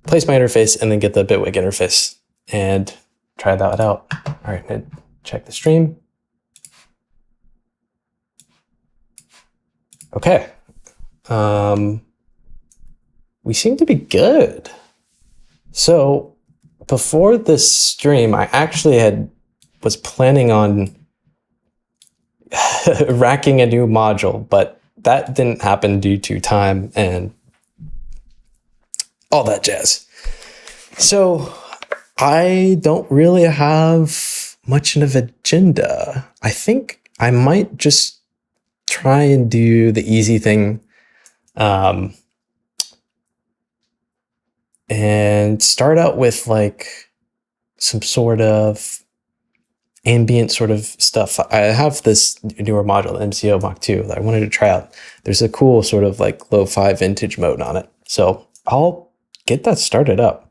place my interface and then get the Bitwig interface and try that out. All right, check the stream. Okay. We seem to be good. So before this stream, I actually was planning on racking a new module, but that didn't happen due to time and all that jazz. So I don't really have much of an agenda. I think I might just try and do the easy thing and start out with like some sort of ambient sort of stuff. I have this newer module, MCO Mach 2, that I wanted to try out. There's a cool sort of like lo-fi vintage mode on it. So I'll get that started up.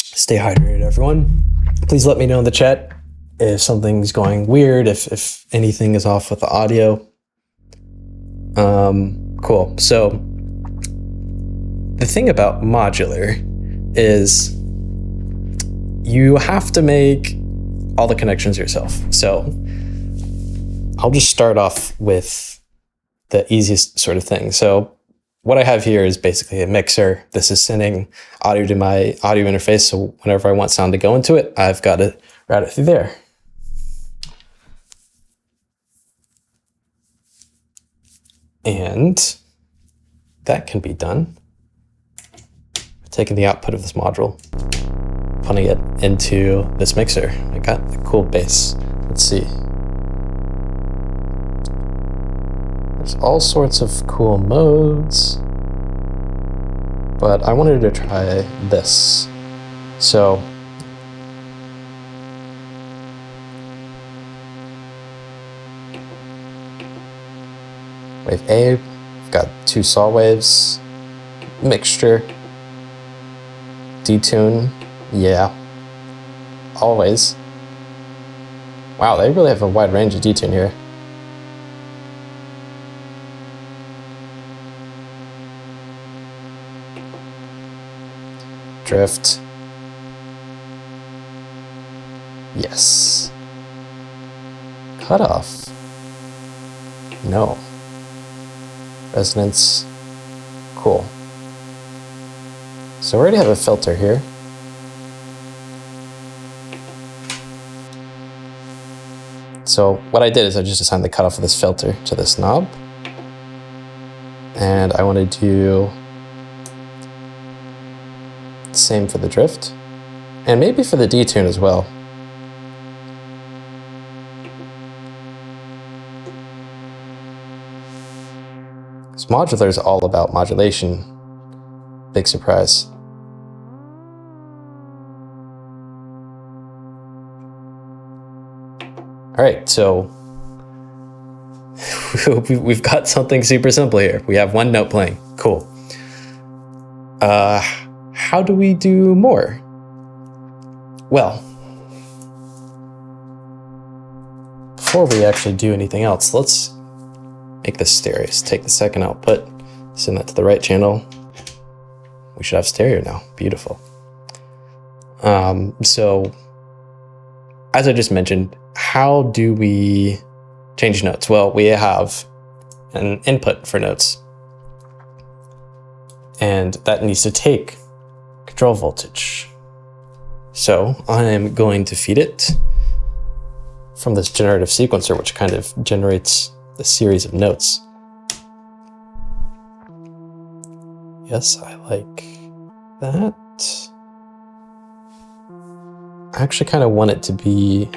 Stay hydrated, everyone. Please let me know in the chat if something's going weird, if anything is off with the audio. Cool. So the thing about modular is you have to make all the connections yourself. So I'll just start off with the easiest sort of thing. So what I have here is basically a mixer. This is sending audio to my audio interface. So whenever I want sound to go into it, I've got to route it through there. And that can be done by taking the output of this module, putting it into this mixer. I got a cool bass. Let's see. There's all sorts of cool modes, but I wanted to try this. So wave A, I've got 2 saw waves, mixture, detune, yeah, always. Wow, they really have a wide range of detune here. Drift. Yes. Cutoff. No. Resonance. Cool. So we already have a filter here. So what I did is I just assigned the cutoff of this filter to this knob. And I want to do the same for the drift. And maybe for the detune as well. Because modular is all about modulation. Big surprise. All right, so we've got something super simple here. We have one note playing. Cool. How do we do more? Well, before we actually do anything else, let's make this stereo. Let's take the second output, send that to the right channel. We should have stereo now. Beautiful. So, as I just mentioned, how do we change notes? Well, we have an input for notes, and that needs to take control voltage. So I am going to feed it from this generative sequencer, which kind of generates the series of notes. Yes, I like that. I actually kind of want it to be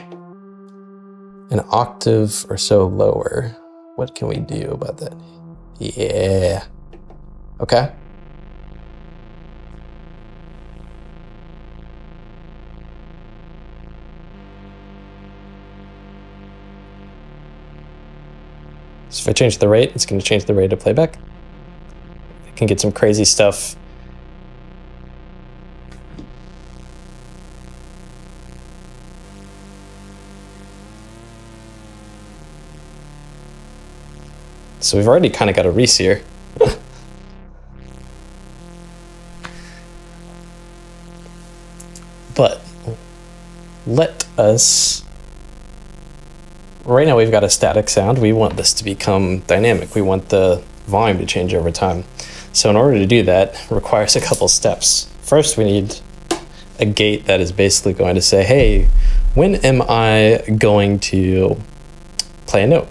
an octave or so lower. What can we do about that? Yeah. Okay. So if I change the rate, it's going to change the rate of playback. I can get some crazy stuff. So we've already kind of got a reseer. let us, right now we've got a static sound. We want this to become dynamic. We want the volume to change over time. So in order to do that, it requires a couple steps. First, we need a gate that is basically going to say, hey, when am I going to play a note?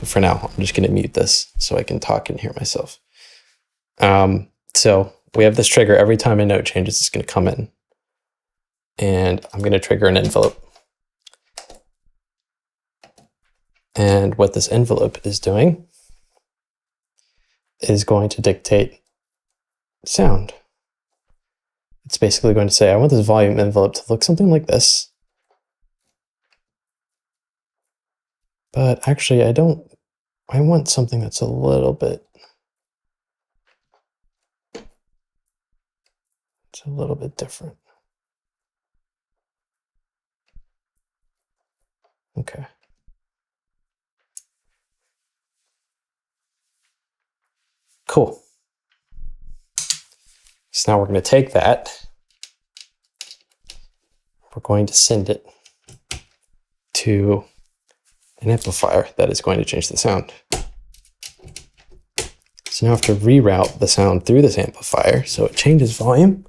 For now, I'm just going to mute this so I can talk and hear myself. So we have this trigger. Every time a note changes, it's going to come in. And I'm going to trigger an envelope. And what this envelope is doing is going to dictate sound. It's basically going to say, I want this volume envelope to look something like this. But actually, I want something that's a little bit different. Okay. Cool. So now we're going to take that. We're going to send it to an amplifier that is going to change the sound. So now I have to reroute the sound through this amplifier so it changes volume.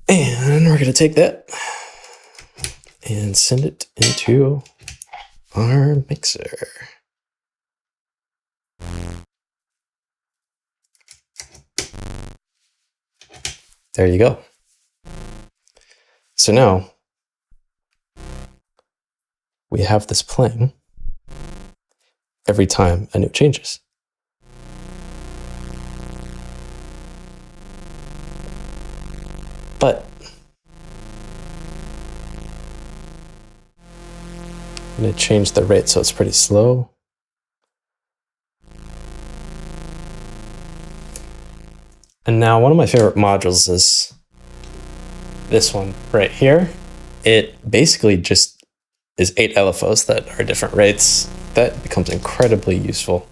And we're going to take that and send it into our mixer. There you go. So now we have this playing every time a note changes. But I'm going to change the rate so it's pretty slow. And now one of my favorite modules is this one right here. It basically just is 8 LFOs that are different rates. That becomes incredibly useful.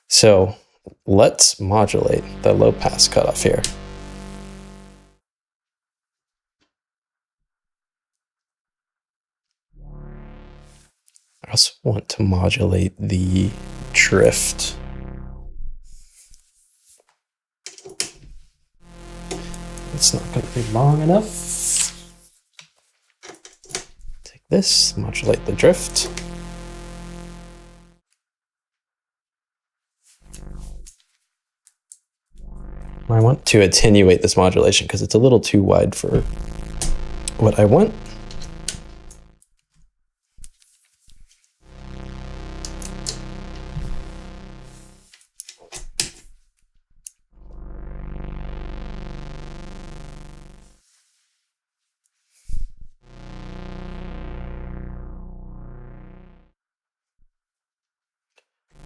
So let's modulate the low pass cutoff here. I also want to modulate the drift. It's not going to be long enough. Take this, modulate the drift. I want to attenuate this modulation because it's a little too wide for what I want.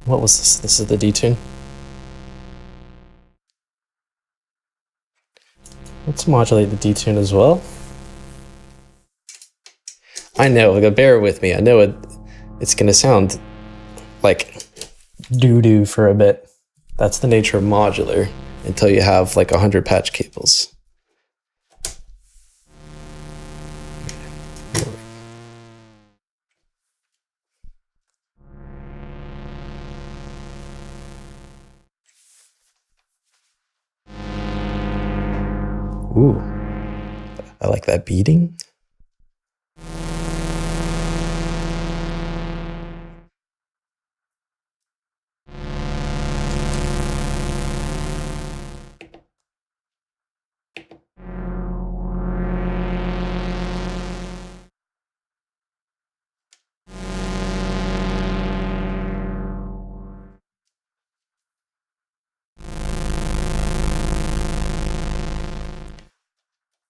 What was this? This is the detune. Let's modulate the detune as well. I know, bear with me. I know it's going to sound like doo-doo for a bit. That's the nature of modular until you have like 100 patch cables. Ooh, I like that beating.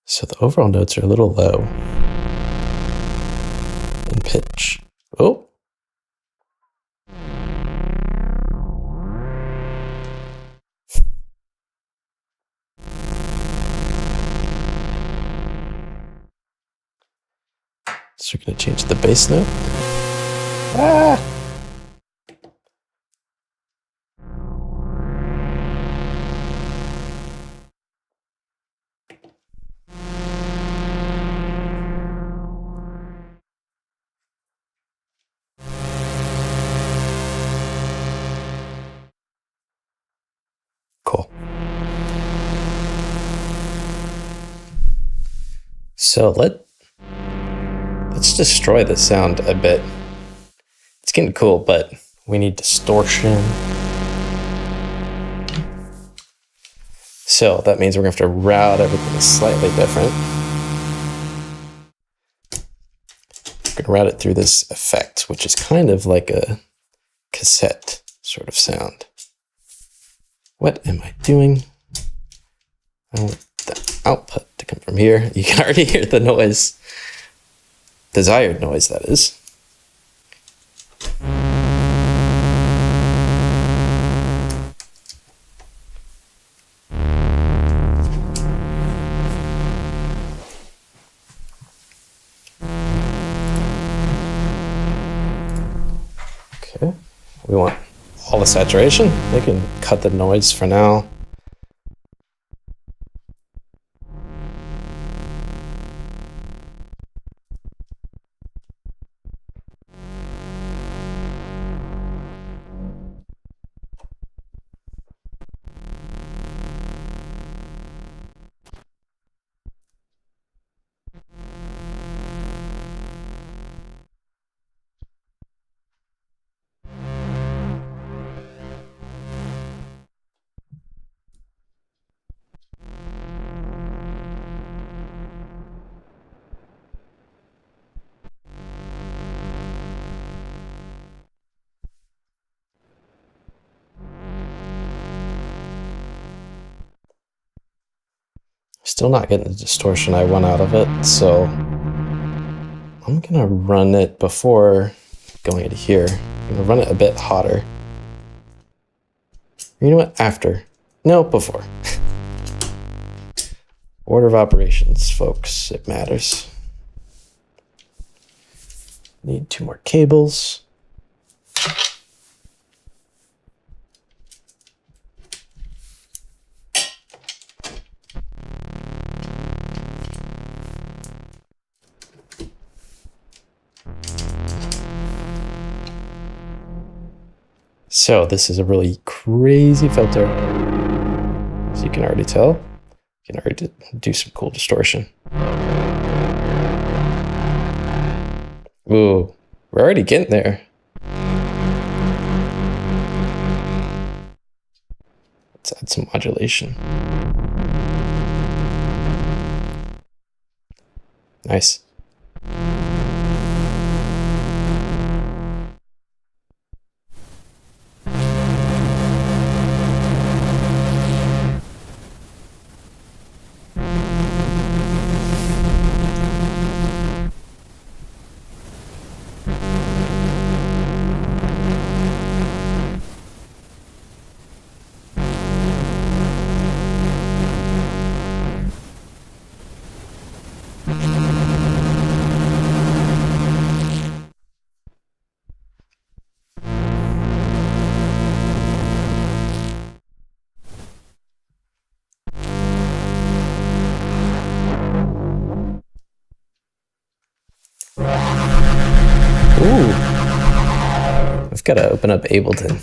So the overall notes are a little low in pitch. Oh. So we're going to change the bass note. Ah! So let's destroy the sound a bit. It's getting cool, but we need distortion. So that means we're gonna have to route everything slightly different. We're gonna route it through this effect, which is kind of like a cassette sort of sound. What am I doing? I want the output to come from here. You can already hear the noise. Desired noise, that is. Okay, we want all the saturation. They can cut the noise for now. Still not getting the distortion I want out of it, so I'm gonna run it before going into here. I'm gonna run it a bit hotter. You know what? After. No, before. Order of operations, folks. It matters. Need 2 more cables. So this is a really crazy filter. So you can already tell. You can already do some cool distortion. Ooh, we're already getting there. Let's add some modulation. Nice. Ooh, I've got to open up Ableton.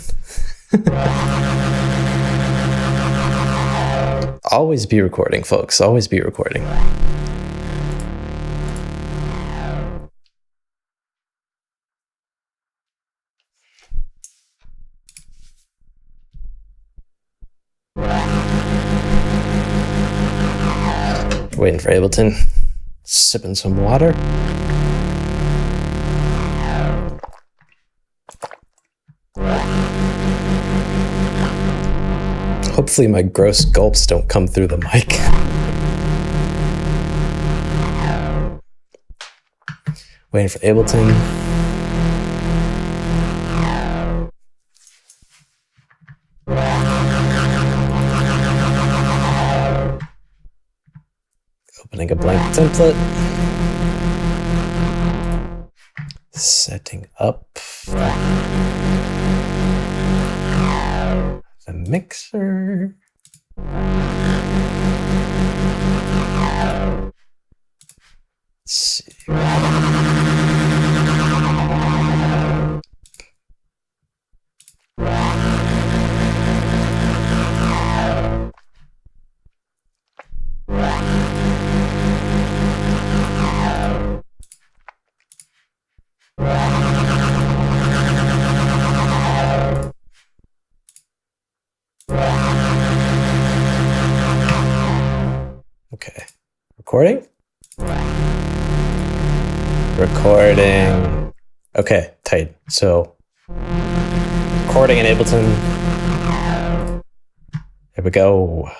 Always be recording, folks. Always be recording. Waiting for Ableton. Sipping some water. Hopefully my gross gulps don't come through the mic. Waiting for Ableton. Opening a blank template. Setting up the mixer. Let's see. Okay. Recording? Recording. Okay, tight. So, recording in Ableton. Here we go.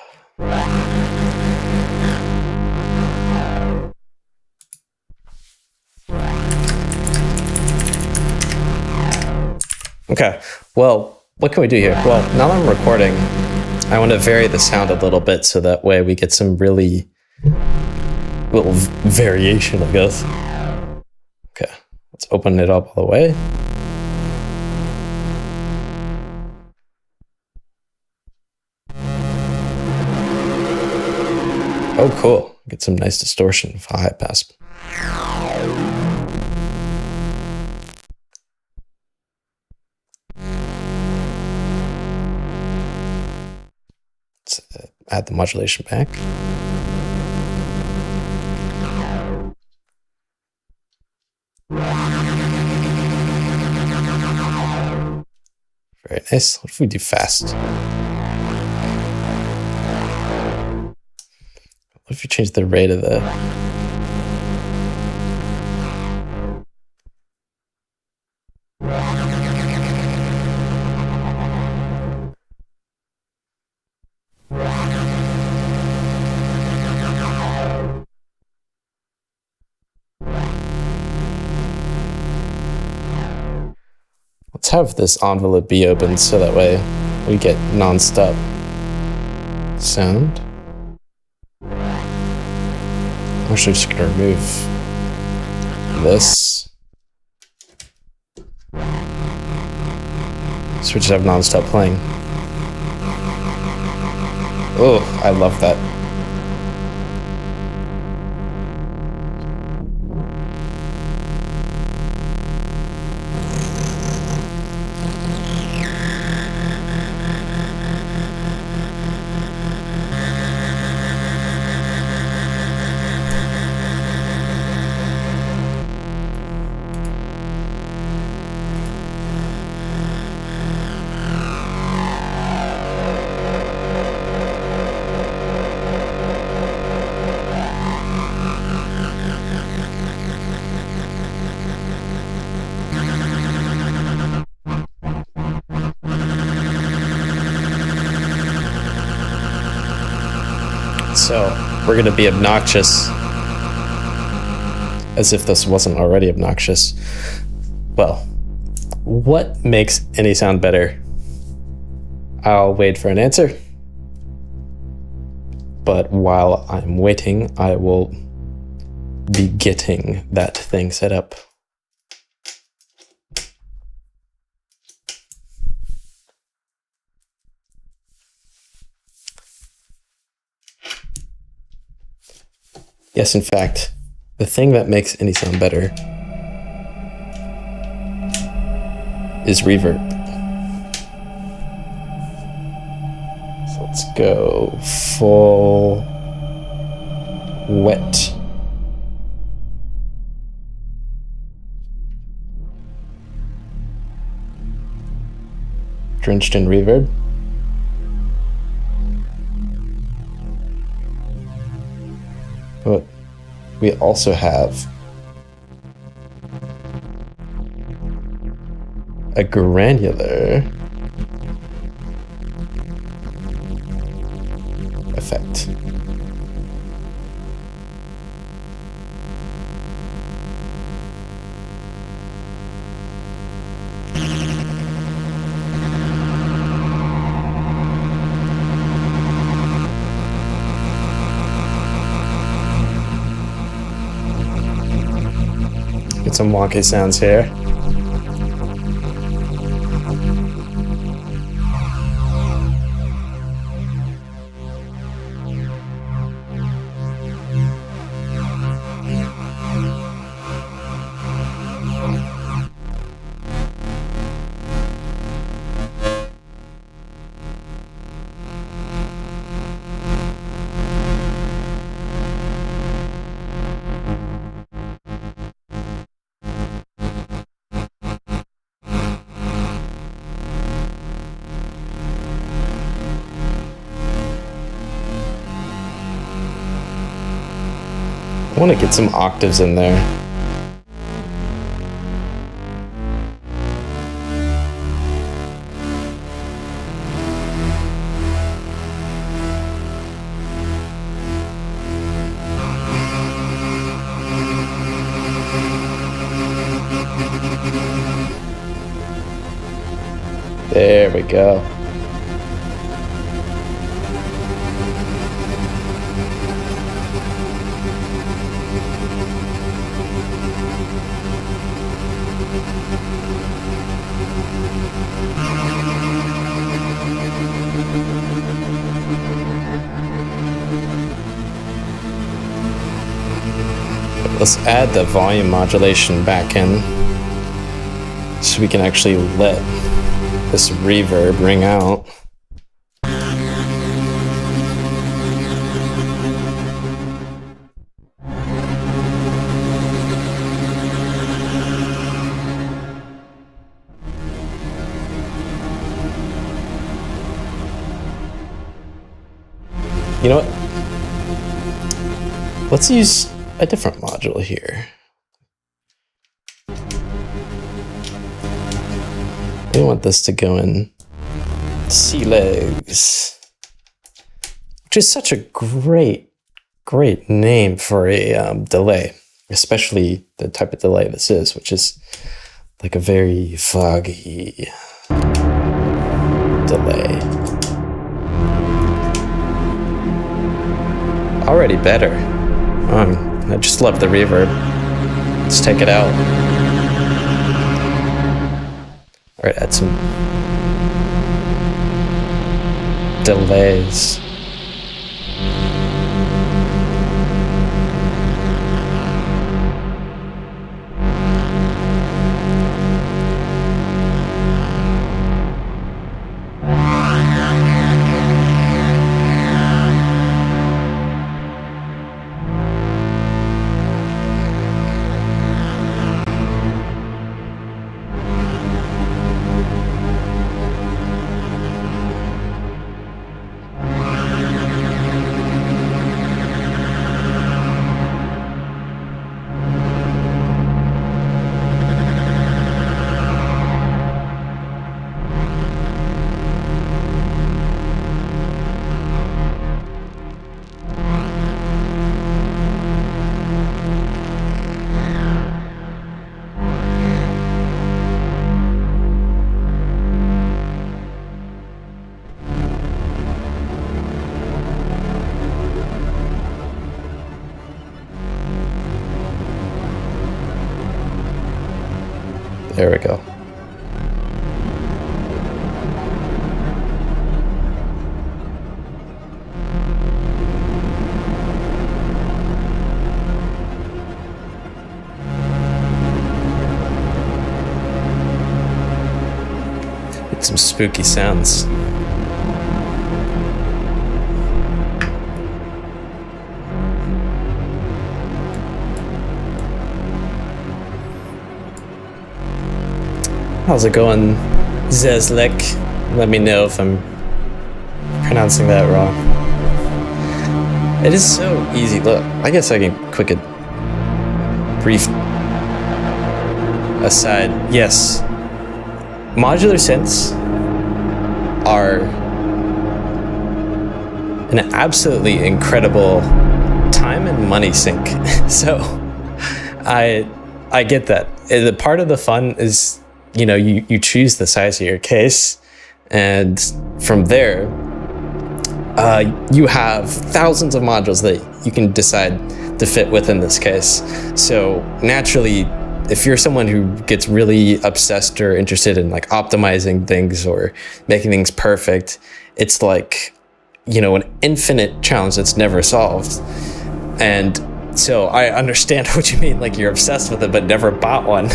Okay, well, what can we do here? Well, now that I'm recording, I want to vary the sound a little bit so that way we get some really little variation, I guess. Okay, let's open it up all the way. Oh, cool. Get some nice distortion for high pass. Let's add the modulation back. Very nice. What if we do fast? What if you change the rate of the... Let's have this envelope be open so that way we get non-stop sound. I'm actually just gonna remove this. So we just have non-stop playing. Oh, I love that. So we're going to be obnoxious as if this wasn't already obnoxious. Well, what makes any sound better? I'll wait for an answer. But while I'm waiting, I will be getting that thing set up. Yes, in fact, the thing that makes any sound better is reverb. So let's go full wet. Drenched in reverb. But we also have a granular effect. Get some wonky sounds here. I want to get some octaves in there. There we go. Let's add the volume modulation back in so we can actually let this reverb ring out. You know what? Let's use a different module here. We want this to go in C legs, which is such a great name for a delay, especially the type of delay this is, which is like a very foggy delay. Already better. I just love the reverb. Let's take it out. All right, add some delays. There we go. Get some spooky sounds. How's it going, Zezlek? Let me know if I'm pronouncing that wrong. It is so easy. Look, I guess I can quick a brief aside. Yes, modular synths are an absolutely incredible time and money sink. So I get that. The part of the fun is, you know, you choose the size of your case, and from there you have thousands of modules that you can decide to fit within this case. So naturally, if you're someone who gets really obsessed or interested in like optimizing things or making things perfect, it's like, you know, an infinite challenge that's never solved. And so I understand what you mean, like you're obsessed with it but never bought one.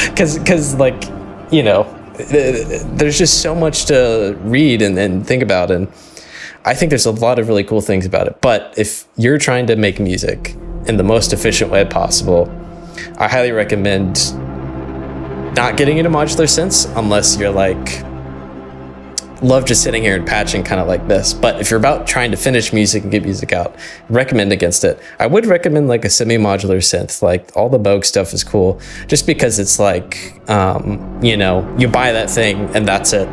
Because like, you know, there's just so much to read and think about, and I think there's a lot of really cool things about it. But if you're trying to make music in the most efficient way possible, I highly recommend not getting into modular synths unless you're like love just sitting here and patching kind of like this. But if you're about trying to finish music and get music out, recommend against it. I would recommend like a semi-modular synth. Like all the Moog stuff is cool, just because it's like, you know, you buy that thing and that's it.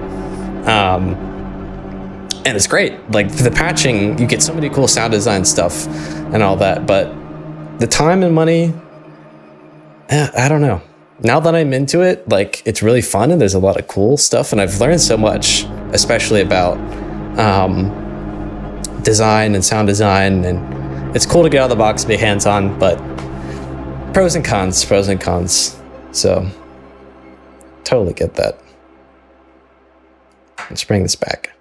And it's great. Like for the patching, you get so many cool sound design stuff and all that. But the time and money, I don't know. Now that I'm into it, like it's really fun and there's a lot of cool stuff, and I've learned so much, especially about design and sound design, and it's cool to get out of the box and be hands-on, but pros and cons. So totally get that. Let's bring this back.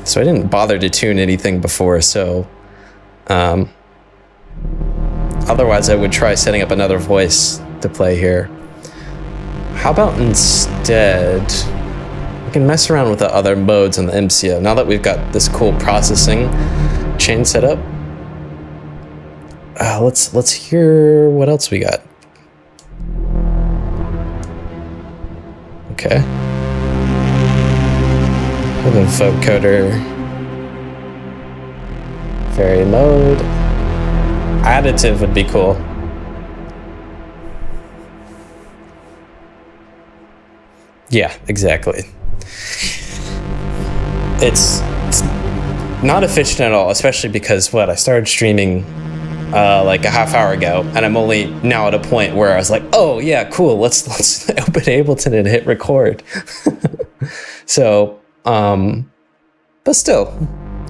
So I didn't bother to tune anything before, so otherwise I would try setting up another voice to play here. How about instead, we can mess around with the other modes in the MCO. Now that we've got this cool processing chain set up, let's hear what else we got. Okay. We have a vocoder, fairy mode, additive would be cool. Yeah, exactly. It's not efficient at all, especially because I started streaming like a half hour ago, and I'm only now at a point where I was like, oh yeah, cool, let's open Ableton and hit record. So. But still,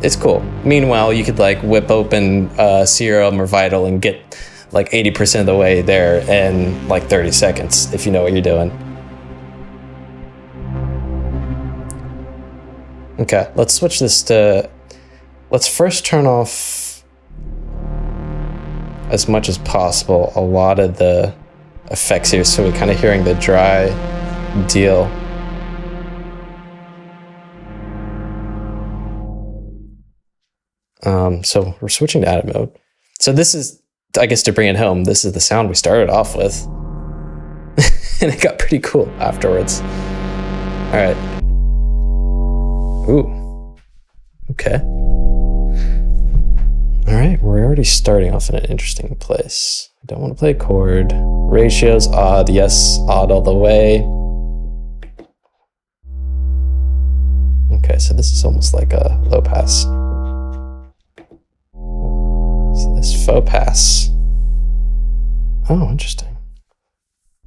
it's cool. Meanwhile, you could like whip open Serum or Vital and get like 80% of the way there in like 30 seconds if you know what you're doing. Okay, let's switch this to, let's first turn off as much as possible a lot of the effects here, so we're kind of hearing the dry deal. So we're switching to additive mode. So this is, I guess, to bring it home, this is the sound we started off with. And it got pretty cool afterwards. All right. Ooh. Okay. All right, we're already starting off in an interesting place. I don't want to play a chord. Ratios, odd, yes, odd all the way. Okay, so this is almost like a low pass. So this faux pass. Oh, interesting.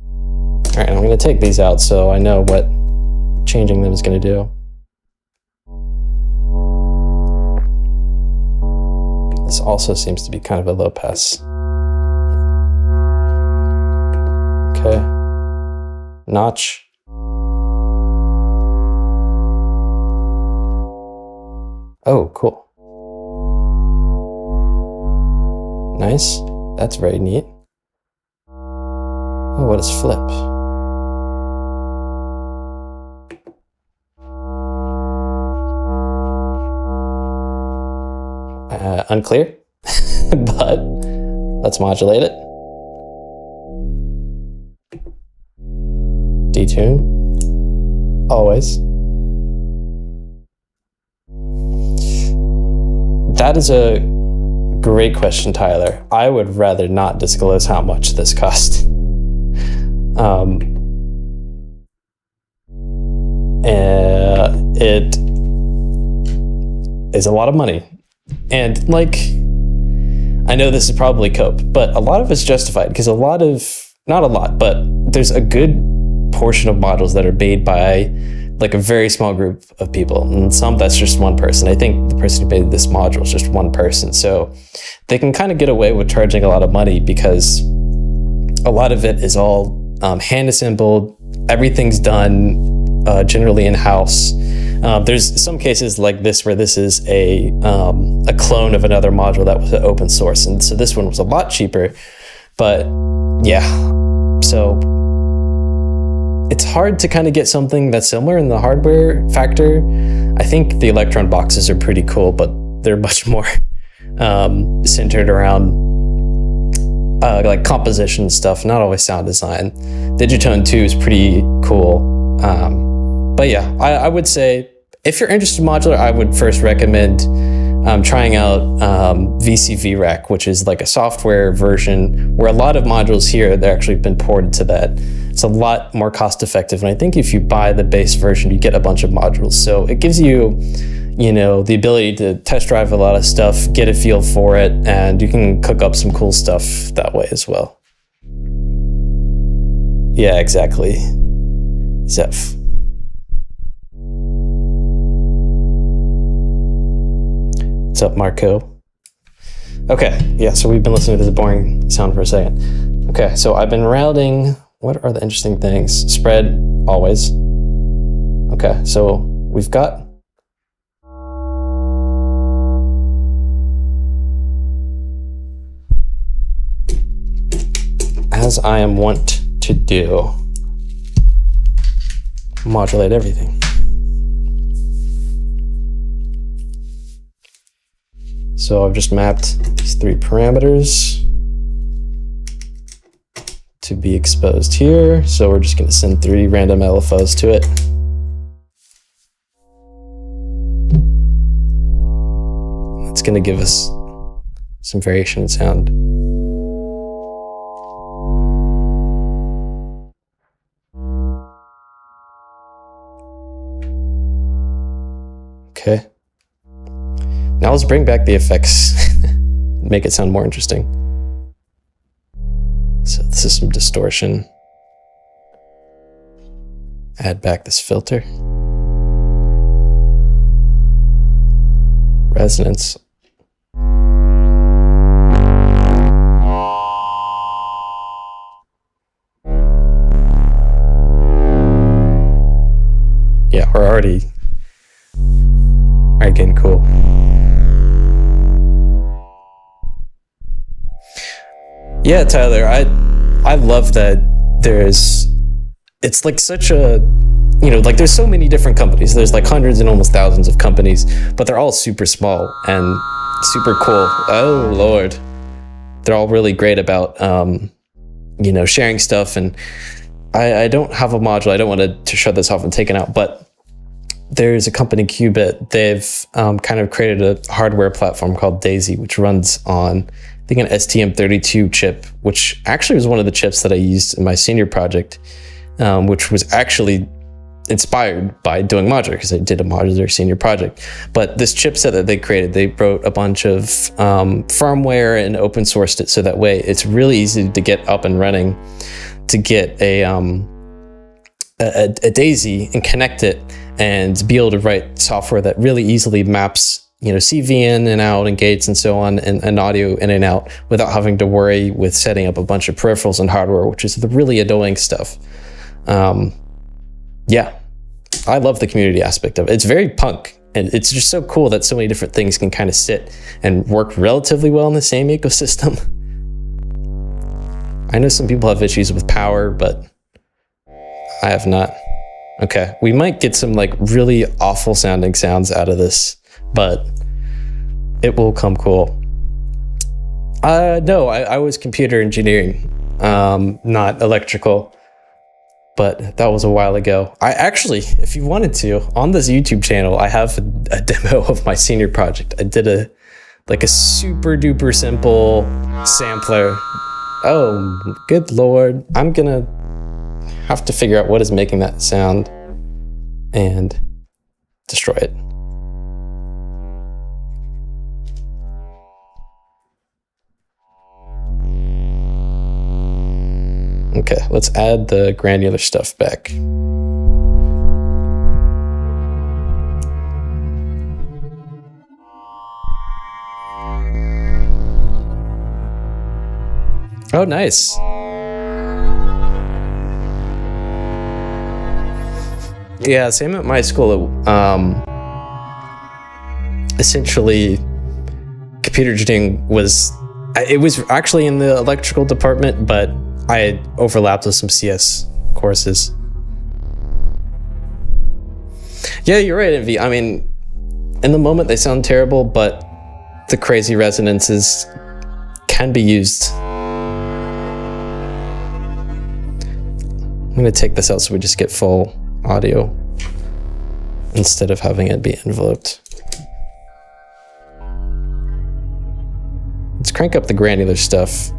All right, I'm going to take these out so I know what changing them is going to do. This also seems to be kind of a low pass. Okay. Notch. Oh, cool. Nice. That's very neat. Oh, what is flip? Unclear, but let's modulate it. Detune. Always. That is a great question, Tyler. I would rather not disclose how much this cost. It is a lot of money. And like, I know this is probably cope, but a lot of it's justified because not a lot, but there's a good portion of modules that are made by like a very small group of people, and some that's just one person. I think the person who made this module is just one person, so they can kind of get away with charging a lot of money because a lot of it is all hand assembled. Everything's done generally in-house. There's some cases like this where this is a clone of another module that was open source, and so this one was a lot cheaper. But yeah, so it's hard to kind of get something that's similar in the hardware factor. I think the Electron boxes are pretty cool, but they're much more centered around like composition stuff, not always sound design. Digitone 2 is pretty cool. But yeah, I would say if you're interested in modular, I would first recommend trying out VCVRAC, which is like a software version where a lot of modules here, they've actually been ported to that. It's a lot more cost effective. And I think if you buy the base version, you get a bunch of modules. So it gives you, the ability to test drive a lot of stuff, get a feel for it, and you can cook up some cool stuff that way as well. Yeah, exactly. Zeph. What's up, Marco? Okay, yeah, so we've been listening to this boring sound for a second. Okay, so I've been routing. What are the interesting things? Spread, always. Okay, so we've got as I am wont to do, modulate everything. So I've just mapped these 3 parameters to be exposed here. So we're just going to send 3 random LFOs to it. That's going to give us some variation in sound. Okay. Now let's bring back the effects, make it sound more interesting. So this is some distortion. Add back this filter. Resonance. Yeah, we're already getting cool. Yeah, Tyler, I love that it's like such a, like there's so many different companies. There's like hundreds and almost thousands of companies, but they're all super small and super cool. Oh, Lord. They're all really great about, sharing stuff. And I don't have a module. I don't want to shut this off and take it out, but there's a company, Qubit. They've kind of created a hardware platform called Daisy, which runs on, I think, an STM32 chip, which actually was one of the chips that I used in my senior project, which was actually inspired by doing modular, because I did a modular senior project. But this chipset that they created, they wrote a bunch of firmware and open sourced it, so that way it's really easy to get up and running, to get a Daisy and connect it and be able to write software that really easily maps, CV in and out and gates and so on, and audio in and out, without having to worry with setting up a bunch of peripherals and hardware, which is the really annoying stuff. Yeah, I love the community aspect of it. It's very punk, and it's just so cool that so many different things can kind of sit and work relatively well in the same ecosystem. I know some people have issues with power, but I have not. Okay, we might get some like really awful sounding sounds out of this, but it will come cool. No, I was computer engineering, not electrical, but that was a while ago. I actually, if you wanted to, on this YouTube channel, I have a demo of my senior project. I did a super duper simple sampler. Oh, good Lord. I'm gonna have to figure out what is making that sound and destroy it. Okay, let's add the granular stuff back. Oh, nice. Yeah, same at my school. Essentially, computer engineering was actually in the electrical department, but I overlapped with some CS courses. Yeah, you're right, Envy. I mean, in the moment they sound terrible, but the crazy resonances can be used. I'm gonna take this out so we just get full audio instead of having it be enveloped. Let's crank up the granular stuff.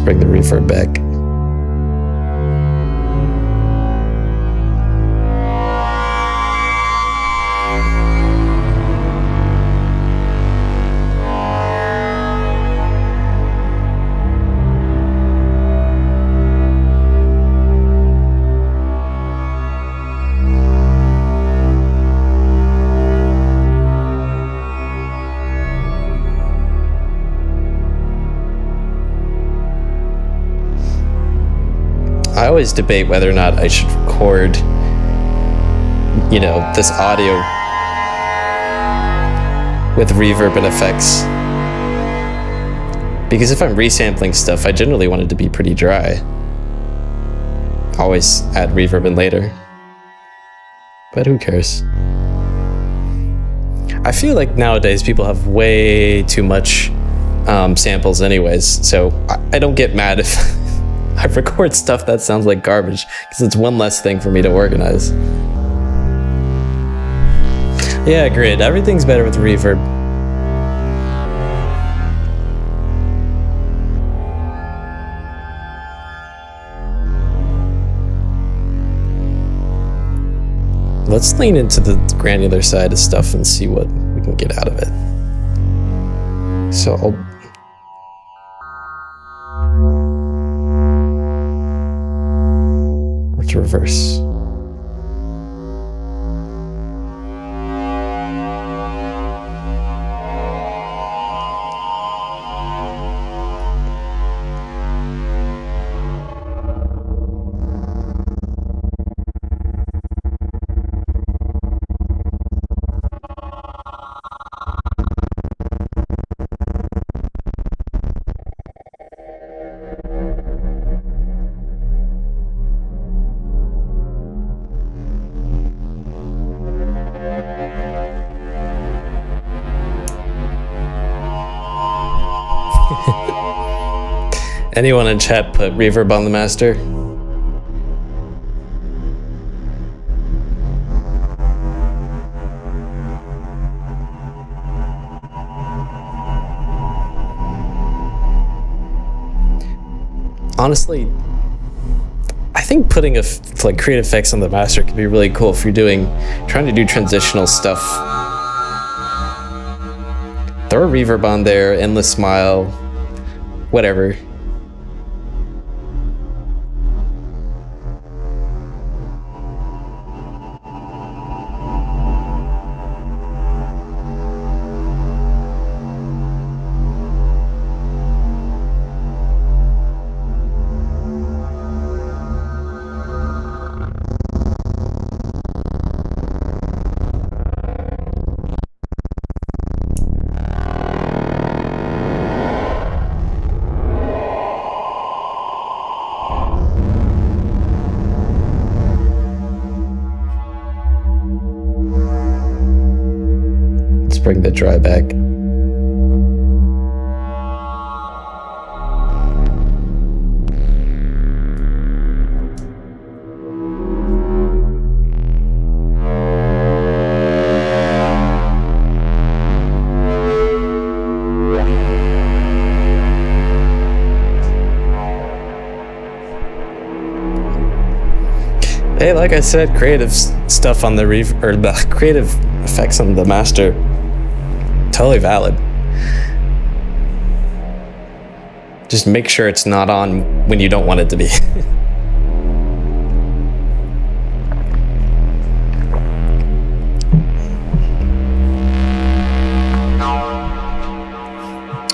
Bring the reverb back. I always debate whether or not I should record, you know, this audio with reverb and effects. Because if I'm resampling stuff, I generally want it to be pretty dry. Always add reverb in later. But who cares? I feel like nowadays people have way too much samples anyways, so I don't get mad if I record stuff that sounds like garbage, because it's one less thing for me to organize. Yeah, agreed. Everything's better with reverb. Let's lean into the granular side of stuff and see what we can get out of it. So let's reverse. Anyone in chat put reverb on the master? Honestly, I think putting like creative effects on the master could be really cool if you're trying to do transitional stuff. Throw a reverb on there, endless smile, whatever. Bring the dry back. Hey, like I said, creative stuff on the the creative effects on the master. Totally valid. Just make sure it's not on when you don't want it to be.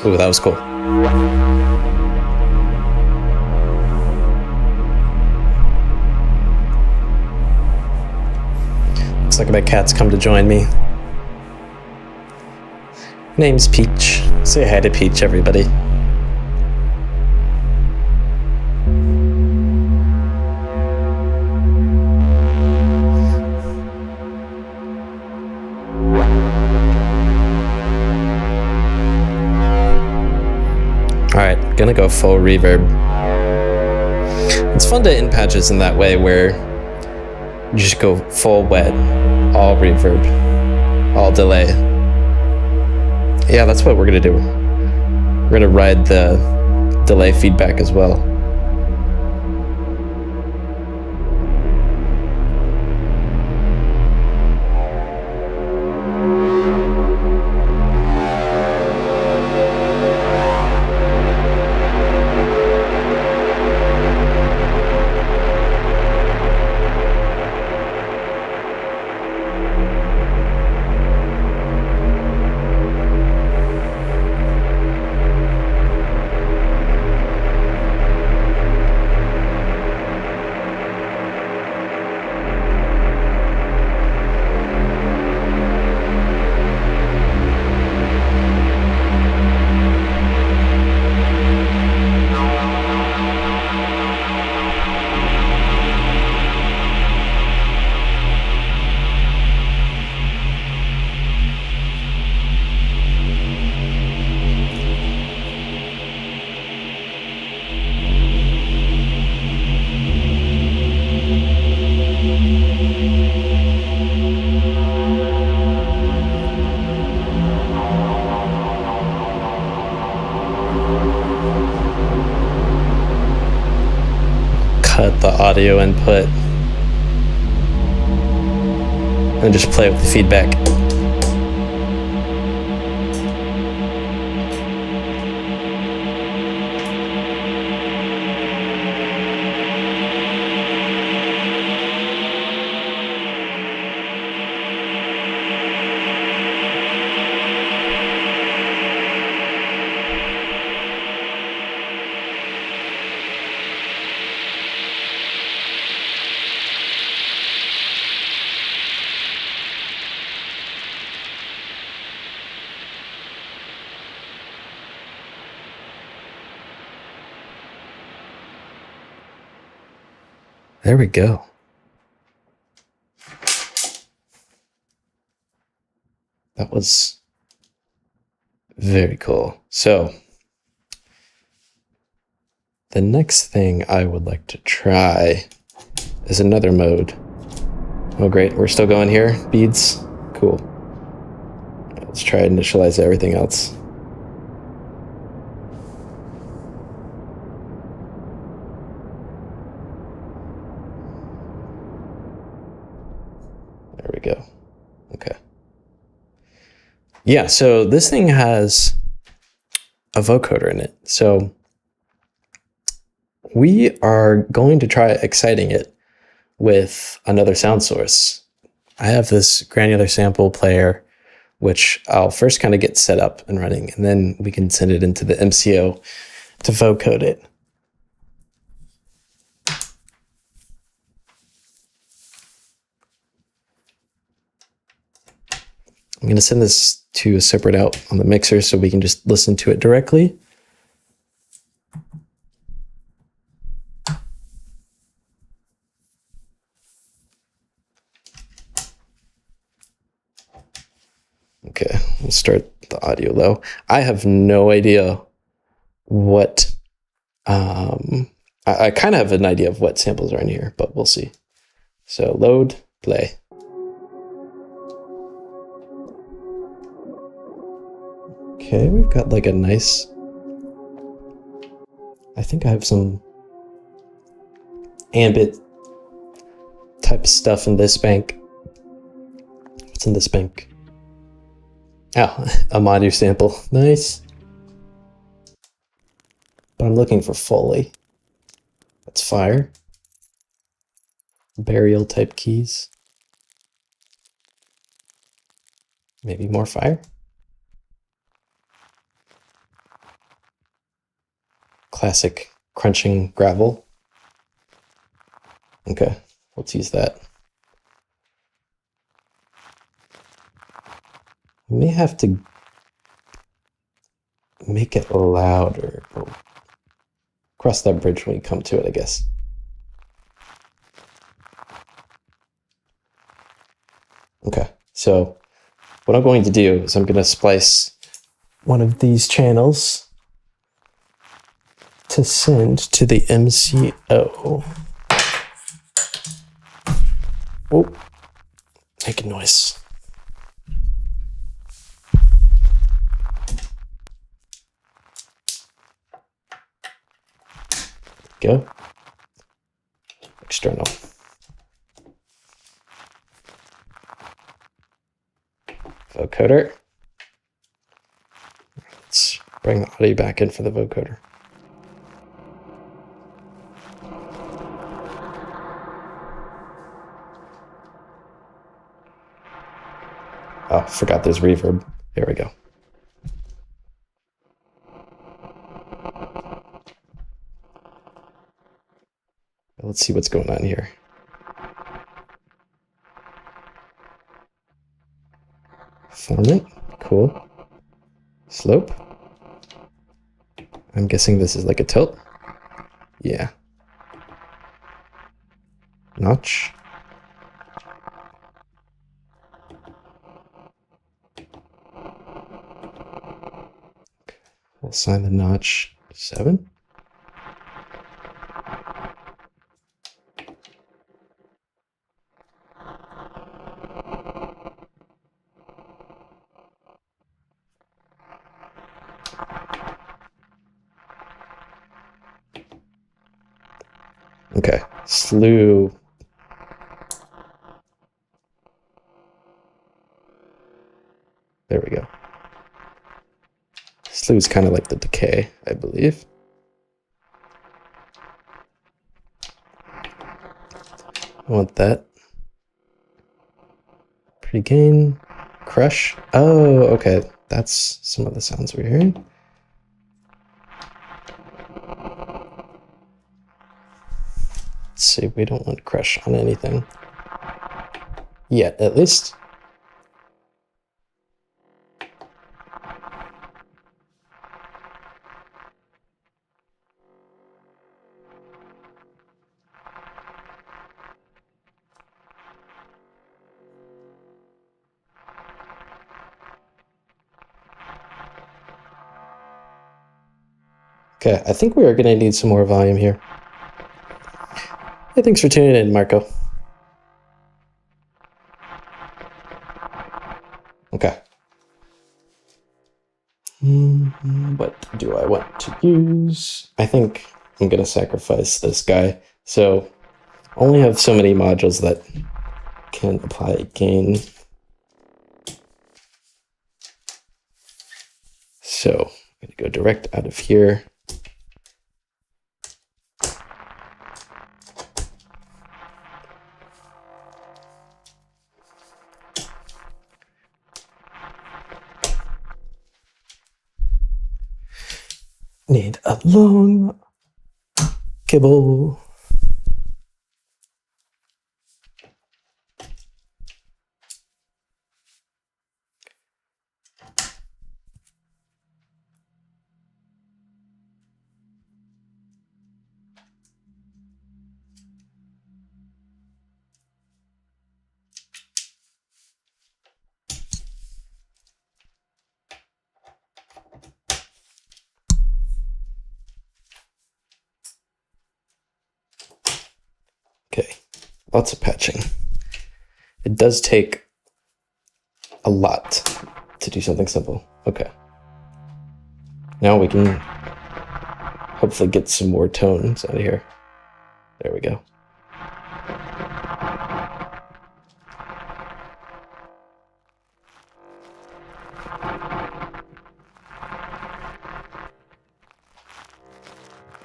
Ooh, that was cool. Looks like my cat's come to join me. Name's Peach. Say hi to Peach, everybody. Alright, gonna go full reverb. It's fun to in patches in that way where you just go full wet, all reverb, all delay. Yeah, that's what we're gonna do. We're gonna ride the delay feedback as well. Cut the audio input and just play with the feedback. There we go. That was very cool. So the next thing I would like to try is another mode. Oh, great. We're still going here. Beads. Cool. Let's try and initialize everything else. There we go. Okay. Yeah, so this thing has a vocoder in it. So we are going to try exciting it with another sound source. I have this granular sample player, which I'll first kind of get set up and running, and then we can send it into the MCO to vocode it. I'm going to send this to a separate out on the mixer so we can just listen to it directly. Okay, we'll start the audio low. I have no idea what, I kind of have an idea of what samples are in here, but we'll see. So load, play. Okay, we've got like a nice, I think I have some ambient type stuff in this bank. What's in this bank? Oh, a Modular sample. Nice. but I'm looking for Foley. That's fire. Burial type keys. Maybe more fire. Classic crunching gravel. Okay, let's use that. We may have to make it louder. Oh. Cross that bridge when we come to it, I guess. Okay, so what I'm going to do is I'm going to splice one of these channels to send to the MCO. Oh, make a noise. Go. External. Vocoder. Let's bring the audio back in for the vocoder. Oh, forgot there's reverb. There we go. Let's see what's going on here. Formant, cool. Slope. I'm guessing this is like a tilt. Yeah. Notch. We'll assign the notch 7. Okay, slew. There we go. Slew is kind of like the decay, I believe. I want that. Pregain. Crush. Oh, okay. That's some of the sounds we're hearing. Let's see, we don't want crush on anything. Yet, at least. Okay, I think we are going to need some more volume here. Hey, thanks for tuning in, Marco. Okay. What do I want to use? I think I'm going to sacrifice this guy. So only have so many modules that can apply gain. So I'm going to go direct out of here. Need a long cable. Okay, lots of patching. It does take a lot to do something simple. Okay. Now we can hopefully get some more tones out of here. There we go.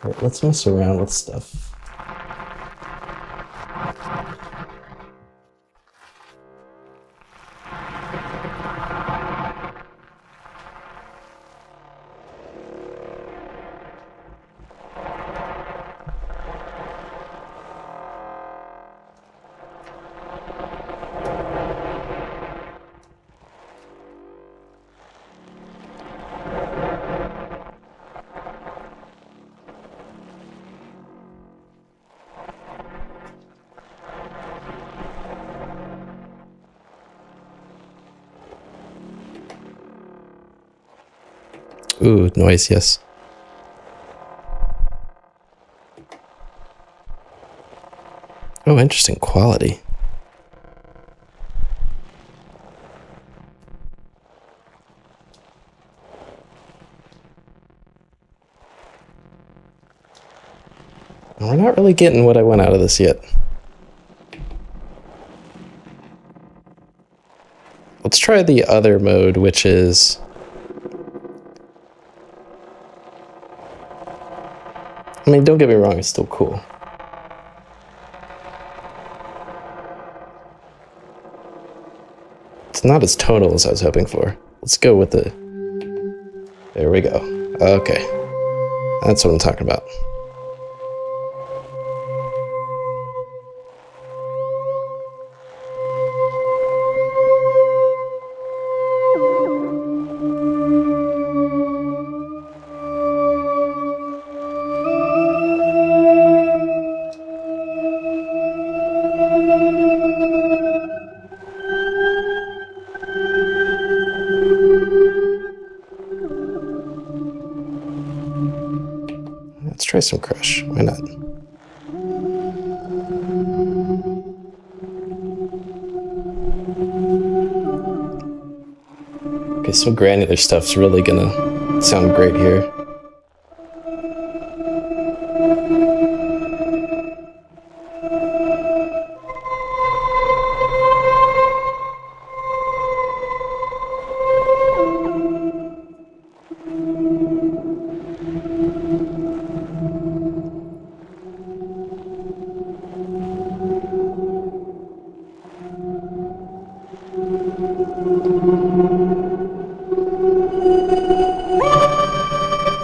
Right, let's mess around with stuff. Ooh, noise, yes. Oh, interesting quality. We're not really getting what I want out of this yet. Let's try the other mode, which is... I mean, don't get me wrong, it's still cool. It's not as tonal as I was hoping for. Let's go with the... There we go. Okay. That's what I'm talking about. Let's try some Crush. Why not? Okay, so granular stuff's really gonna sound great here.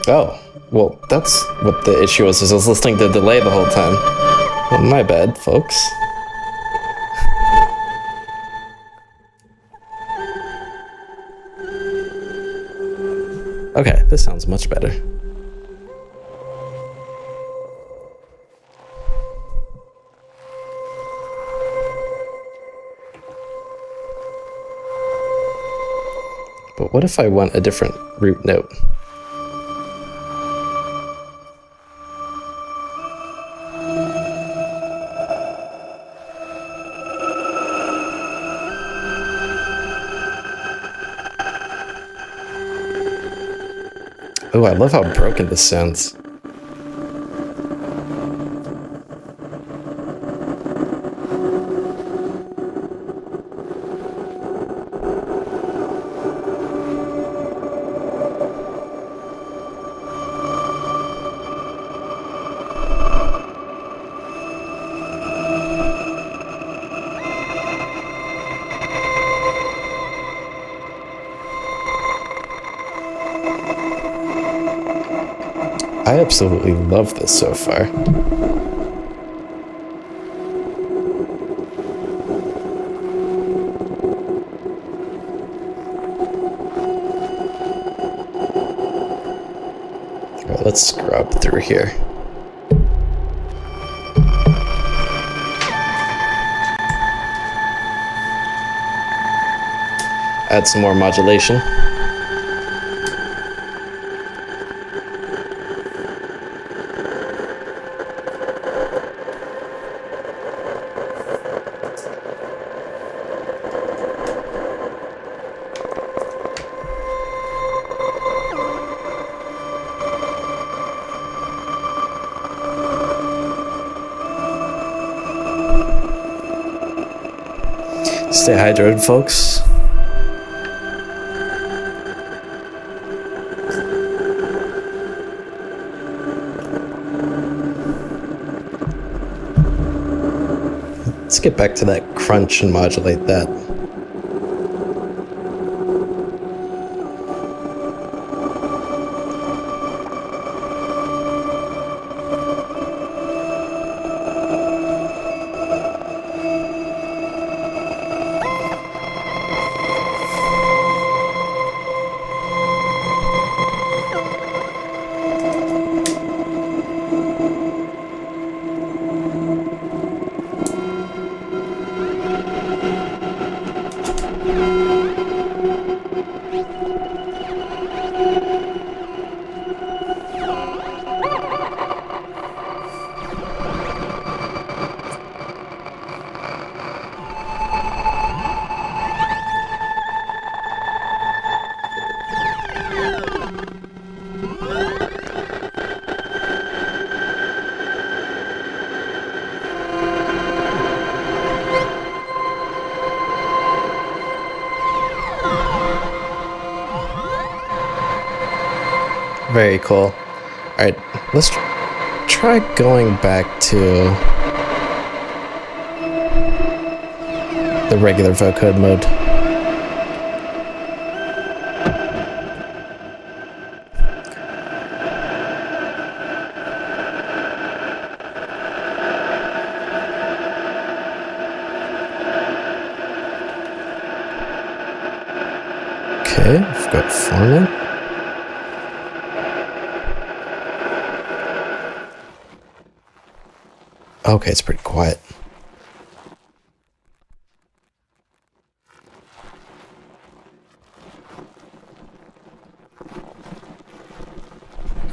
Oh, well, that's what the issue was, is I was listening to the delay the whole time. Well, my bad, folks. Okay, this sounds much better. But what if I want a different root note? Oh, I love how broken this sounds. I absolutely love this so far. All right, let's scrub through here. Add some more modulation. Stay hydrated, folks. Let's get back to that crunch and modulate that. Very cool. All right, let's try going back to the regular vocode mode. Okay, we've got format. Okay, it's pretty quiet.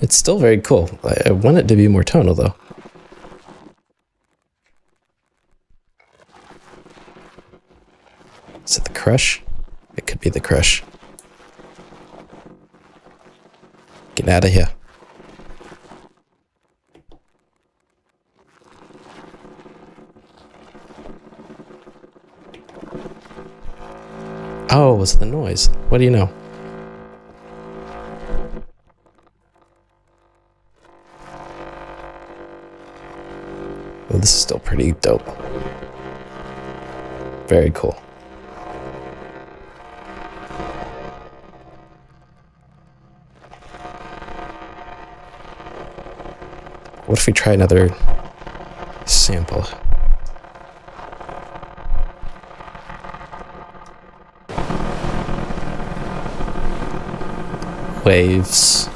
It's still very cool. I want it to be more tonal, though. Is it the crush? It could be the crush. Get out of here. Oh, it was the noise. What do you know? Well, this is still pretty dope. Very cool. What if we try another sample? Waves.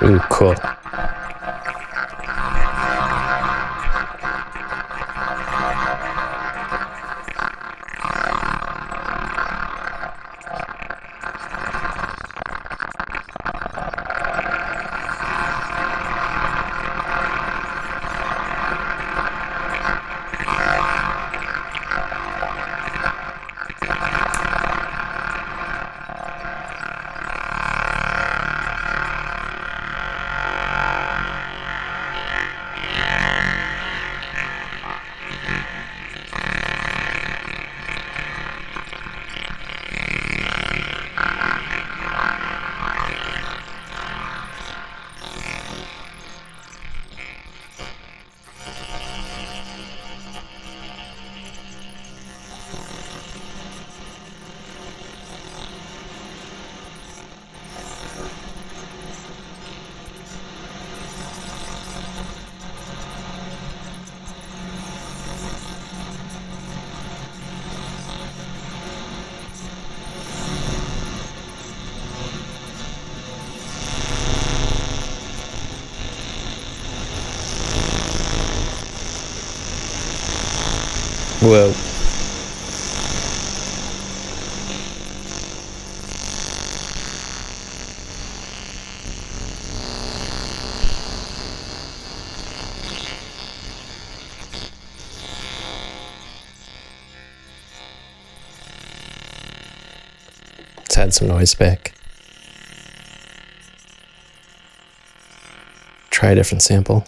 Ooh, cool. Whoa. Let's add some noise back. Try a different sample.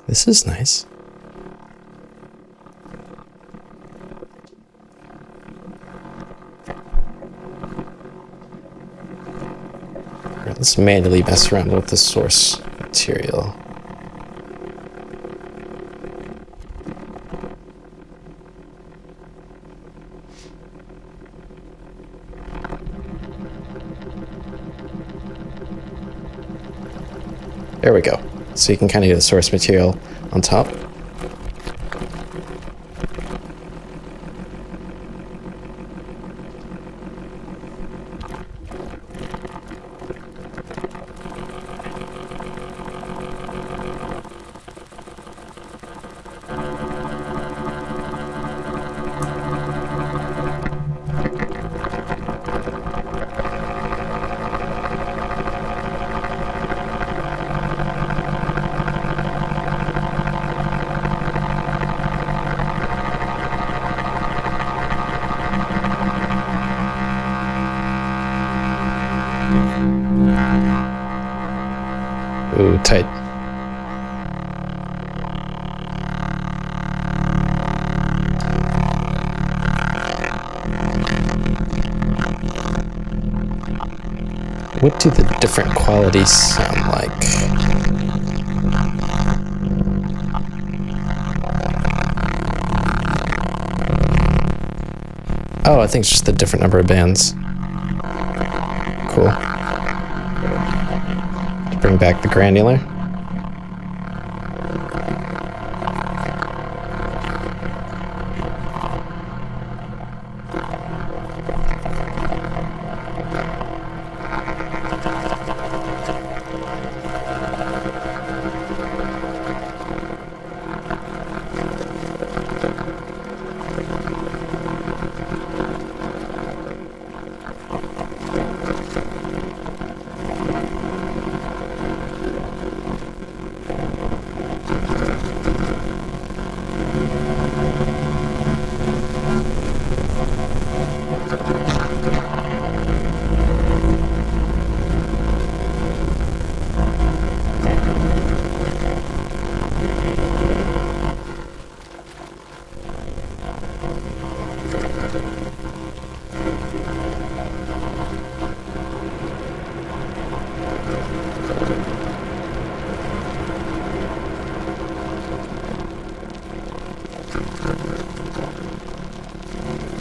This is nice. All right, let's manually mess around with the source material. There we go. So you can kind of get the source material on top. Ooh, tight. What do the different qualities sound like? Oh, I think it's just the different number of bands. Cool. Bring back the granular.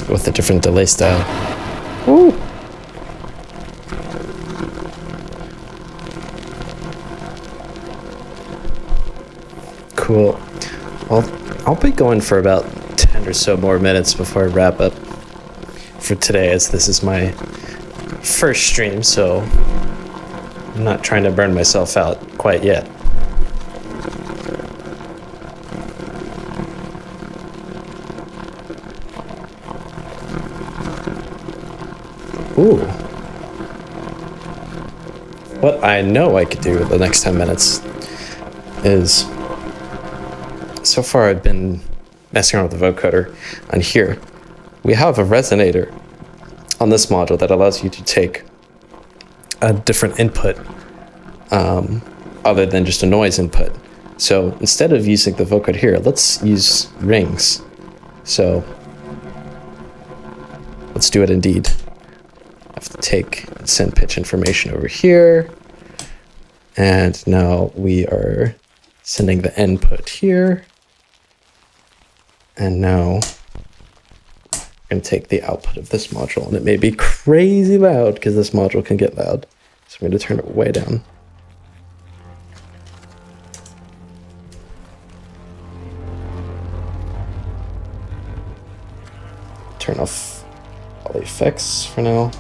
With a different delay style. Woo! Cool. Well, I'll be going for about 10 or so more minutes before I wrap up for today, as this is my first stream, so I'm not trying to burn myself out quite yet. Ooh. What I know I could do the next 10 minutes is, so far I've been messing around with the vocoder. On here, we have a resonator on this module that allows you to take a different input other than just a noise input. So instead of using the vocoder here, let's use rings. So let's do it indeed. I have to take and send pitch information over here. And now we are sending the input here. And now I'm going to take the output of this module. And it may be crazy loud because this module can get loud. So I'm going to turn it way down. Turn off all the effects for now.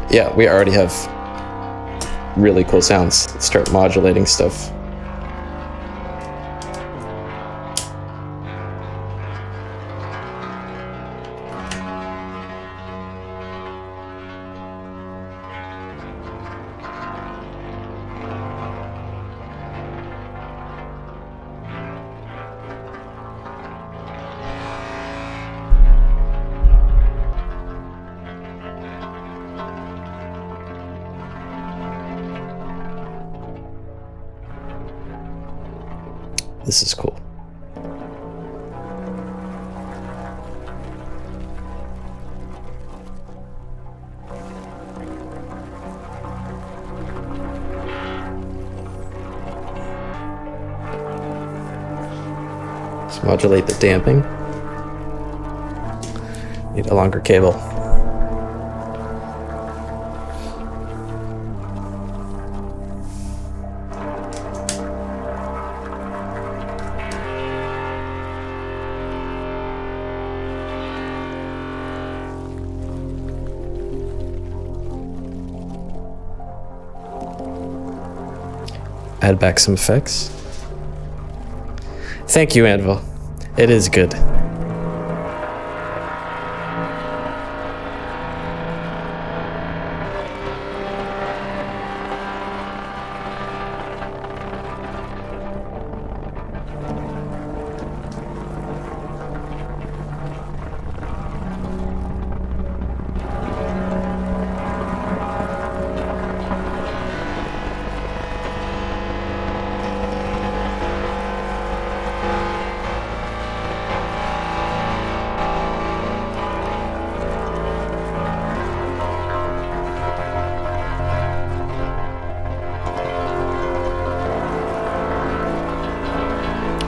Yeah, we already have really cool sounds. Let's start modulating stuff. This is cool. Let's modulate the damping. Need a longer cable. Add back some effects. Thank you, Anvil. It is good.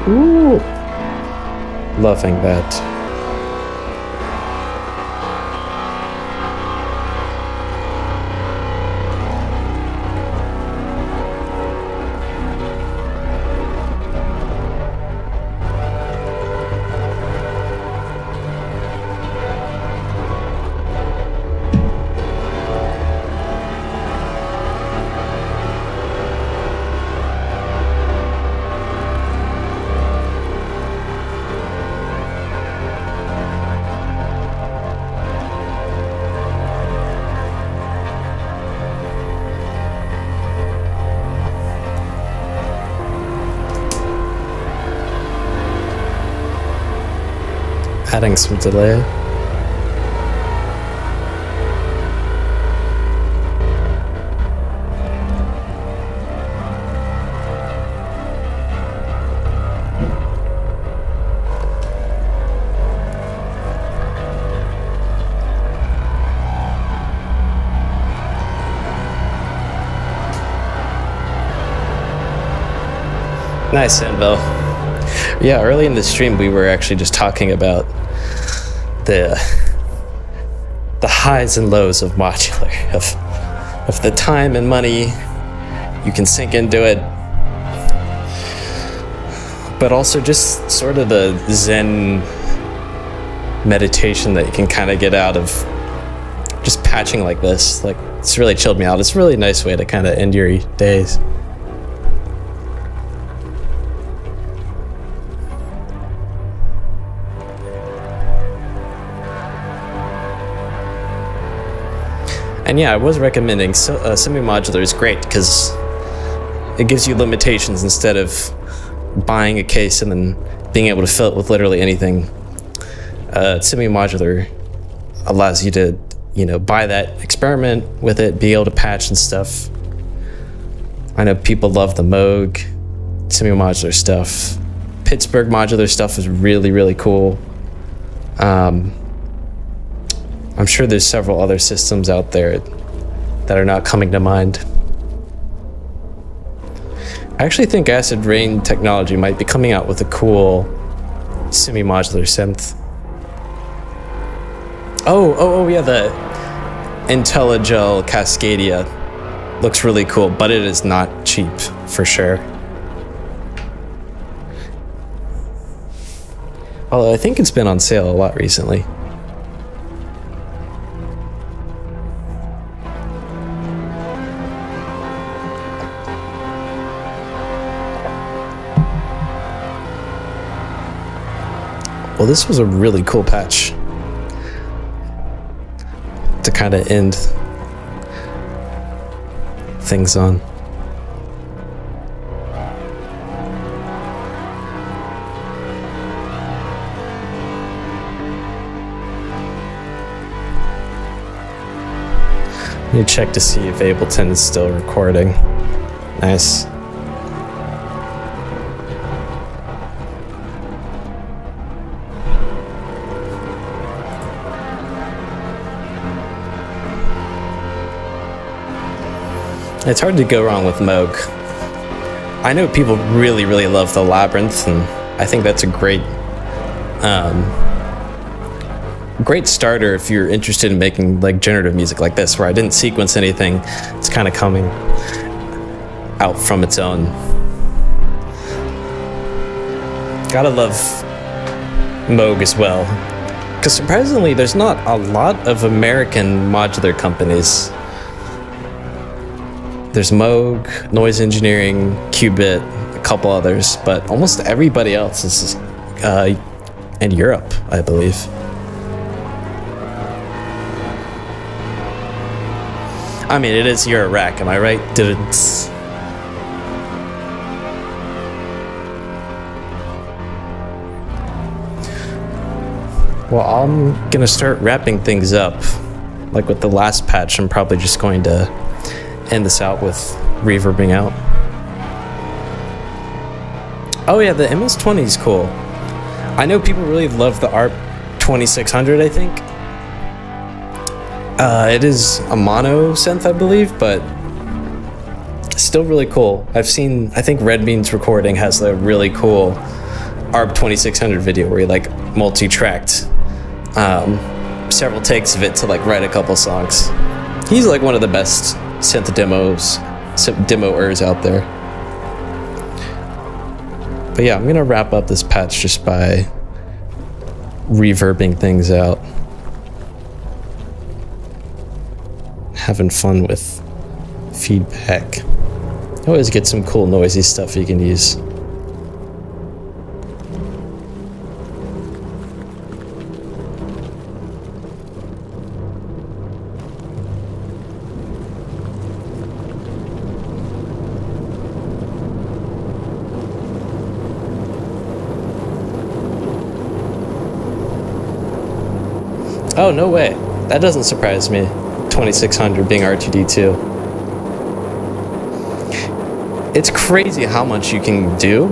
Ooh. Loving that. Adding some delay. Nice, Anvil. Yeah, early in the stream we were actually just talking about the highs and lows of modular, of the time and money you can sink into it, but also just sort of the zen meditation that you can kind of get out of just patching like this. Like, it's really chilled me out. It's a really nice way to kind of end your days. And yeah, I was recommending semi-modular is great because it gives you limitations instead of buying a case and then being able to fill it with literally anything. Semi-modular allows you to, buy that, experiment with it, be able to patch and stuff. I know people love the Moog semi-modular stuff. Pittsburgh modular stuff is really, really cool. I'm sure there's several other systems out there that are not coming to mind. I actually think Acid Rain Technology might be coming out with a cool semi-modular synth. Oh yeah, the IntelliGel Cascadia looks really cool, but it is not cheap for sure. Although I think it's been on sale a lot recently. Well, this was a really cool patch to kind of end things on. Let me check to see if Ableton is still recording. Nice. It's hard to go wrong with Moog. I know people really, really love the Labyrinth, and I think that's a great starter if you're interested in making like generative music like this, where I didn't sequence anything. It's kind of coming out from its own. Gotta love Moog as well, because surprisingly there's not a lot of American modular companies. There's Moog, Noise Engineering, Qubit, a couple others, but almost everybody else is in Europe, I believe. I mean, it is Eurorack, am I right? Well, I'm gonna start wrapping things up. Like with the last patch, I'm probably just going to end this out with reverbing out. Oh yeah, the MS-20 is cool. I know people really love the ARP 2600, I think. It is a mono synth, I believe, but still really cool. I think Red Bean's recording has a really cool ARP 2600 video where he like multi-tracked several takes of it to like write a couple songs. He's like one of the best synth demoers out there. But yeah, I'm gonna wrap up this patch just by reverbing things out. Having fun with feedback. You always get some cool noisy stuff you can use. Oh, no way. That doesn't surprise me. 2600 being R2D2. It's crazy how much you can do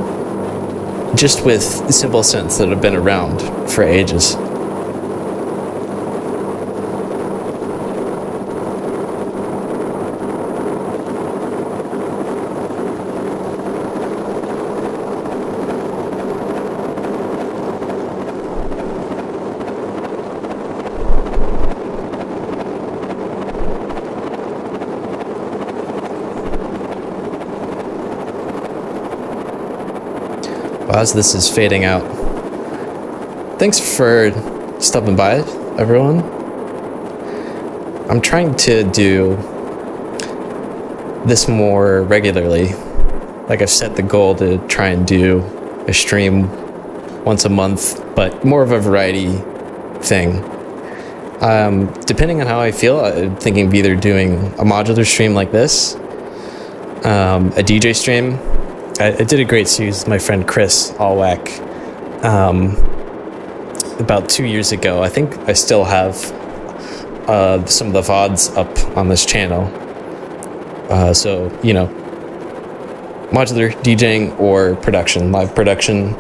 just with simple synths that have been around for ages. As this is fading out, thanks for stopping by, everyone. I'm trying to do this more regularly. Like, I've set the goal to try and do a stream once a month, but more of a variety thing. Depending on how I feel, I'm thinking of either doing a modular stream like this, a DJ stream. I did a great series with my friend Chris Allwack about 2 years ago. I think I still have some of the VODs up on this channel. So, you know, modular DJing or production, live production,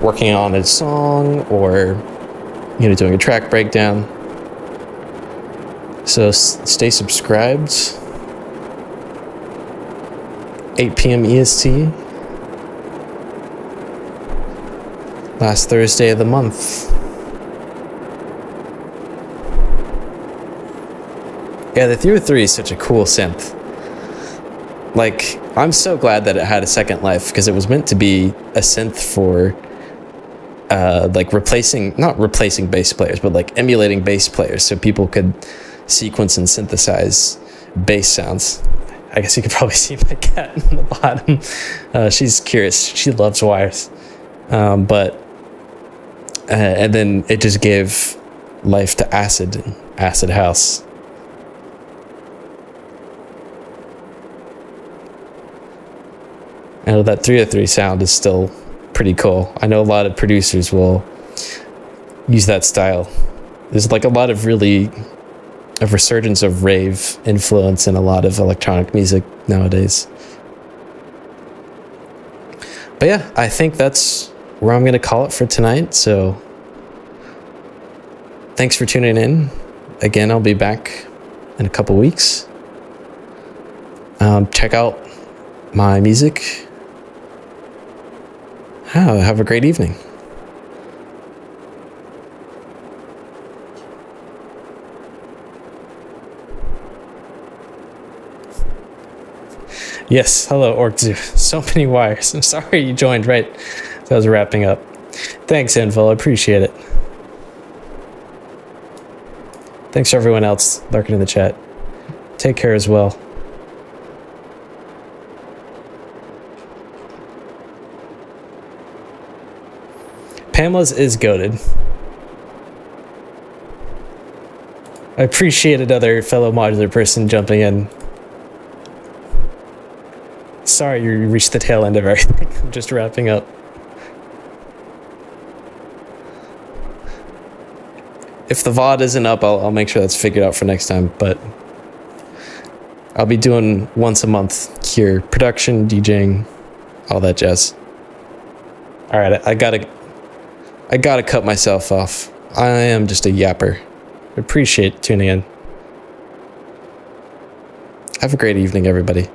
working on a song or, you know, doing a track breakdown. So stay subscribed. 8 p.m. EST. Last Thursday of the month. Yeah, the 303 is such a cool synth. Like, I'm so glad that it had a second life, because it was meant to be a synth for like not replacing bass players, but like emulating bass players, so people could sequence and synthesize bass sounds. I guess you could probably see my cat in the bottom. She's curious. She loves wires. But and then it just gave life to Acid House. I know that 303 sound is still pretty cool. I know a lot of producers will use that style. There's like a lot of a resurgence of rave influence in a lot of electronic music nowadays. But yeah, I think that's where I'm going to call it for tonight. So thanks for tuning in. Again, I'll be back in a couple weeks. Check out my music. Have a great evening. Yes, hello, Orkzu. So many wires. I'm sorry you joined right as I was wrapping up. Thanks, Info. I appreciate it. Thanks to everyone else lurking in the chat. Take care as well. Pamela's is goated. I appreciate another fellow modular person jumping in. Sorry you reached the tail end of everything. I'm just wrapping up. If the VOD isn't up, I'll make sure that's figured out for next time, but I'll be doing once a month here. Production, DJing, all that jazz. Alright, I gotta cut myself off. I am just a yapper. Appreciate tuning in. Have a great evening, everybody.